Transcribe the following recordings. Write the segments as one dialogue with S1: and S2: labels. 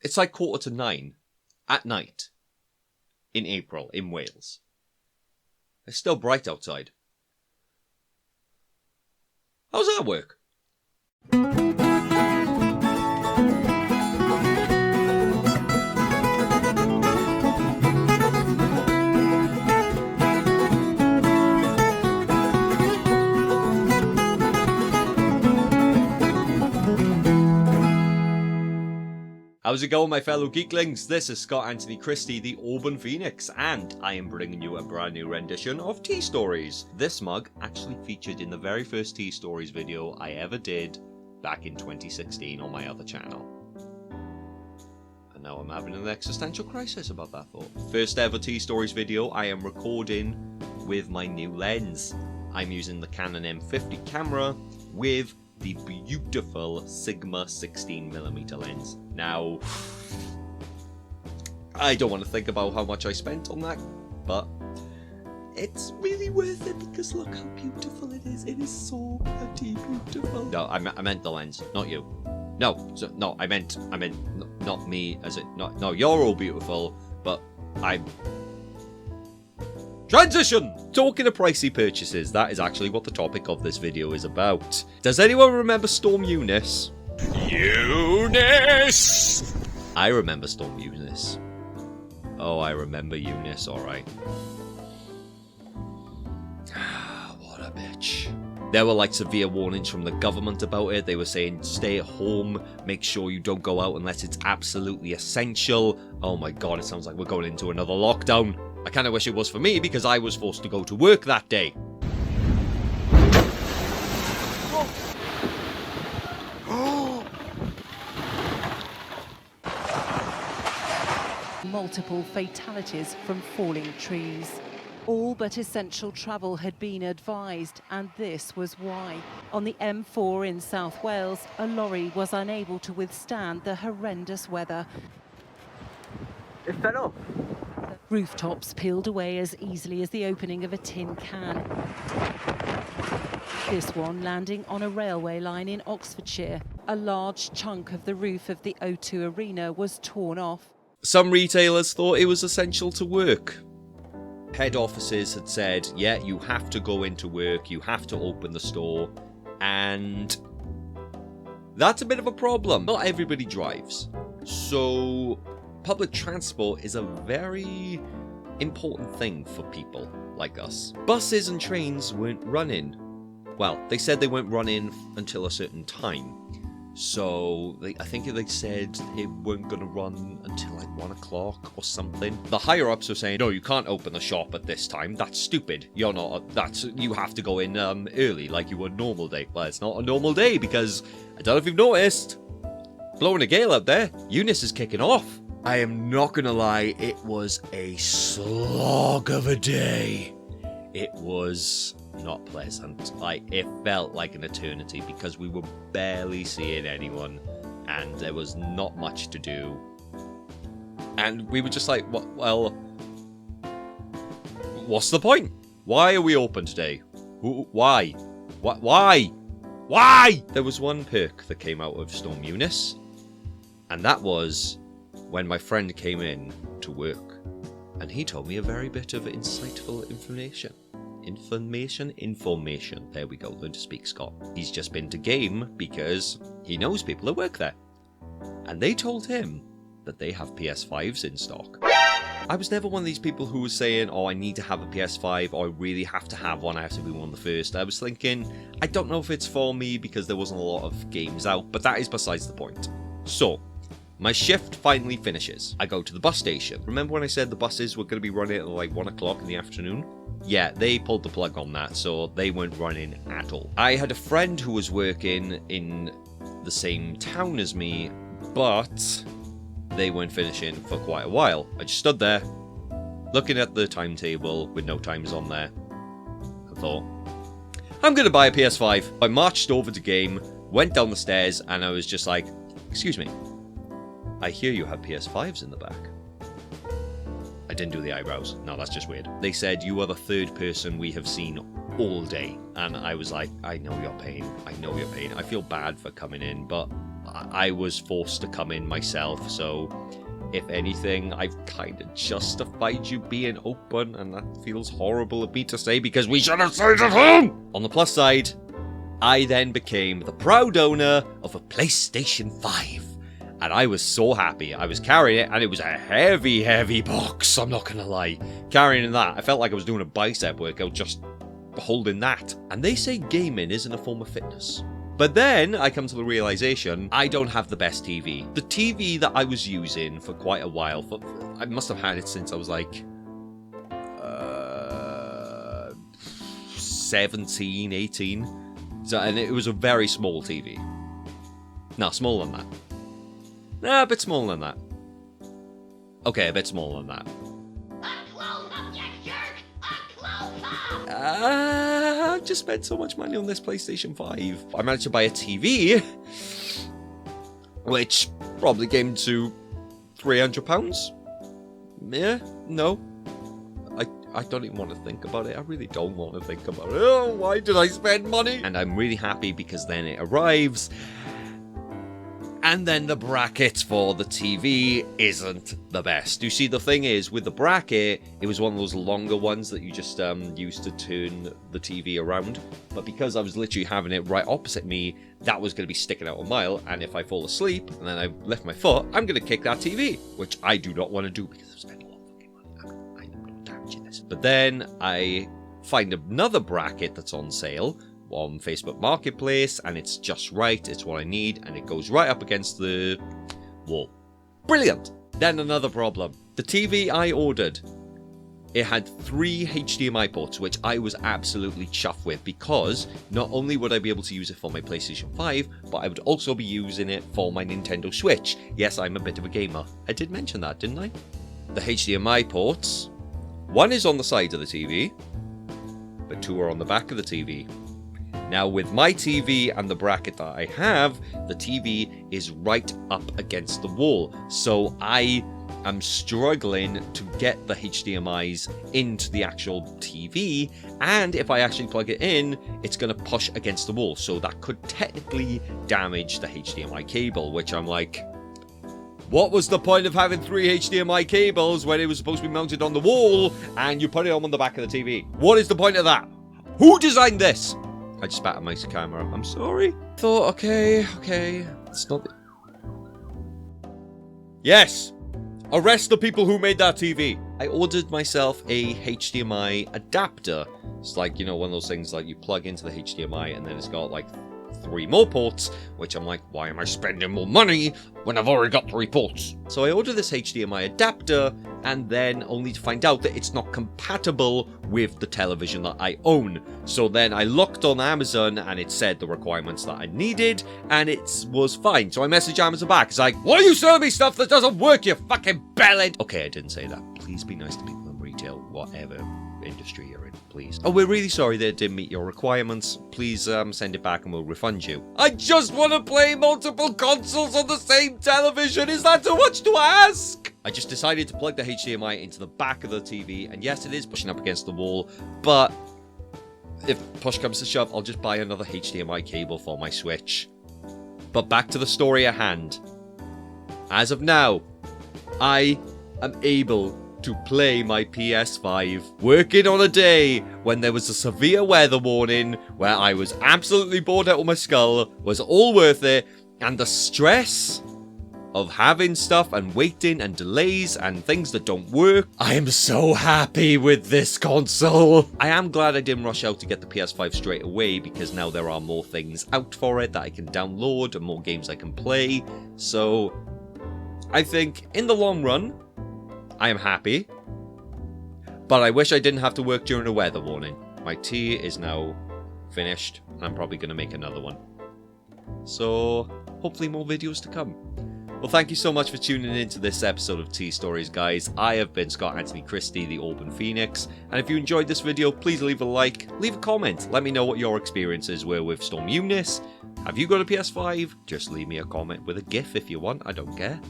S1: It's like 9:15 at night in April in Wales. It's still bright outside. How's that work? How's it going, my fellow geeklings? This is Scott Anthony Christie, the Auburn Phoenix, and I am bringing you a brand new rendition of Tea Stories. This mug actually featured in the very first Tea Stories video I ever did back in 2016 on my other channel. And now I'm having an existential crisis about that thought. First ever Tea Stories video I am recording with my new lens. I'm using the Canon M50 camera with the beautiful Sigma 16mm lens. Now, I don't want to think about how much I spent on that, but it's really worth it because look how beautiful it is. It is so bloody beautiful. No, I meant the lens, not you. No, I meant not me as it. No, you're all beautiful, but I'm. Transition! Talking of pricey purchases, that is actually what the topic of this video is about. Does anyone remember Storm Eunice? Eunice! I remember Storm Eunice. Oh, I remember Eunice, alright. What a bitch. There were like severe warnings from the government about it. They were saying stay at home, make sure you don't go out unless it's absolutely essential. Oh my god, it sounds like we're going into another lockdown. I kind of wish it was for me because I was forced to go to work that day.
S2: Multiple fatalities from falling trees. All but essential travel had been advised, and this was why. On the M4 in South Wales, a lorry was unable to withstand the horrendous weather.
S3: It fell off.
S2: Rooftops peeled away as easily as the opening of a tin can. This one landing on a railway line in Oxfordshire. A large chunk of the roof of the O2 Arena was torn off.
S1: Some retailers thought it was essential to work. Head offices had said, yeah, you have to go into work, you have to open the store, and that's a bit of a problem. Not everybody drives, so public transport is a very important thing for people like us. Buses and trains weren't running. Well, they said they weren't running until a certain time. So, I think they said it weren't going to run until like 1 o'clock or something. The higher-ups were saying, no, you can't open the shop at this time. That's stupid. You have to go in early like you would a normal day. Well, it's not a normal day because, I don't know if you've noticed, blowing a gale out there, Eunice is kicking off. I am not going to lie, it was a slog of a day. It was not pleasant. It felt like an eternity because we were barely seeing anyone and there was not much to do. And we were just like, well, what's the point? Why are we open today? Why? Why? There was one perk that came out of Storm Eunice, and that was when my friend came in to work and he told me a very bit of insightful information. Information. There we go, learn to speak, Scott. He's just been to game because he knows people that work there. And they told him that they have PS5s in stock. I was never one of these people who was saying, oh, I need to have a PS5, or I really have to have one, I have to be one of the first. I was thinking, I don't know if it's for me because there wasn't a lot of games out, but that is besides the point. So, my shift finally finishes. I go to the bus station. Remember when I said the buses were going to be running at like 1 o'clock in the afternoon? Yeah, they pulled the plug on that, so they weren't running at all. I had a friend who was working in the same town as me, but they weren't finishing for quite a while. I just stood there, looking at the timetable with no times on there. I thought, I'm going to buy a PS5. I marched over to game, went down the stairs, and I was just like, excuse me, I hear you have PS5s in the back. I didn't do the eyebrows. No, that's just weird. They said, you are the third person we have seen all day. And I was like, I know your pain. I know your pain. I feel bad for coming in, but I was forced to come in myself, so if anything, I've kind of justified you being open, and that feels horrible of me to say because we should have stayed at home! On the plus side, I then became the proud owner of a PlayStation 5. And I was so happy. I was carrying it, and it was a heavy, heavy box, I'm not gonna lie. Carrying that, I felt like I was doing a bicep workout just holding that. And they say gaming isn't a form of fitness. But then I come to the realization I don't have the best TV. The TV that I was using for quite a while, I must have had it since I was like 17, 18. So, and it was a very small TV. No, smaller than that. Nah, a bit smaller than that. Okay, a bit smaller than that. I've just spent so much money on this PlayStation 5. I managed to buy a TV, which probably came to £300. Yeah, no. I don't even want to think about it. I really don't want to think about it. Oh, why did I spend money? And I'm really happy because then it arrives. And then the bracket for the TV isn't the best. You see, the thing is, with the bracket, it was one of those longer ones that you just used to turn the TV around. But because I was literally having it right opposite me, that was going to be sticking out a mile. And if I fall asleep and then I lift my foot, I'm going to kick that TV, which I do not want to do because I've spent a lot of fucking money. I'm not damaging this. But then I find another bracket that's on sale on Facebook Marketplace, and it's just right, it's what I need, and it goes right up against the wall. Brilliant! Then another problem. The TV I ordered, it had 3 HDMI ports, which I was absolutely chuffed with, because not only would I be able to use it for my PlayStation 5, but I would also be using it for my Nintendo Switch. Yes, I'm a bit of a gamer. I did mention that, didn't I? The HDMI ports, one is on the side of the TV, but 2 are on the back of the TV. Now, with my TV and the bracket that I have, the TV is right up against the wall. So I am struggling to get the HDMIs into the actual TV. And if I actually plug it in, it's going to push against the wall. So that could technically damage the HDMI cable, which I'm like, what was the point of having 3 HDMI cables when it was supposed to be mounted on the wall and you put it on the back of the TV? What is the point of that? Who designed this? I just spat at my camera. I'm sorry. Thought, okay. It's not... Yes! Arrest the people who made that TV! I ordered myself a HDMI adapter. It's like, you know, one of those things like you plug into the HDMI and then it's got like 3 more ports, which I'm like, why am I spending more money when I've already got 3 ports? So I ordered this HDMI adapter, and then only to find out that it's not compatible with the television that I own. So then I looked on Amazon, and it said the requirements that I needed, and it was fine. So I messaged Amazon back. It's like, why are you selling me stuff that doesn't work, you fucking bellend? Okay, I didn't say that. Please be nice to people in retail, whatever industry you're in, please. Oh, we're really sorry that it didn't meet your requirements. Please send it back and we'll refund you. I just want to play multiple consoles on the same television. Is that too much to ask? I just decided to plug the HDMI into the back of the TV, and yes, it is pushing up against the wall, but if push comes to shove, I'll just buy another HDMI cable for my Switch. But back to the story at hand. As of now, I am able to play my PS5, working on a day when there was a severe weather warning, where I was absolutely bored out of my skull, was all worth it, and the stress of having stuff and waiting and delays and things that don't work. I am so happy with this console. I am glad I didn't rush out to get the PS5 straight away, because now there are more things out for it that I can download and more games I can play. So I think in the long run, I am happy, but I wish I didn't have to work during a weather warning. My tea is now finished, and I'm probably going to make another one. So, hopefully more videos to come. Well, thank you so much for tuning in to this episode of Tea Stories, guys. I have been Scott Anthony Christie, the Auburn Phoenix, and if you enjoyed this video, please leave a like, leave a comment. Let me know what your experiences were with Storm Eunice. Have you got a PS5? Just leave me a comment with a GIF if you want, I don't care.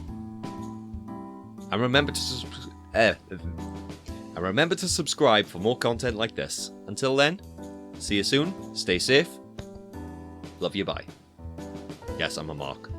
S1: And remember to subscribe for more content like this. Until then, see you soon, stay safe, love you, bye. Yes, I'm a mark.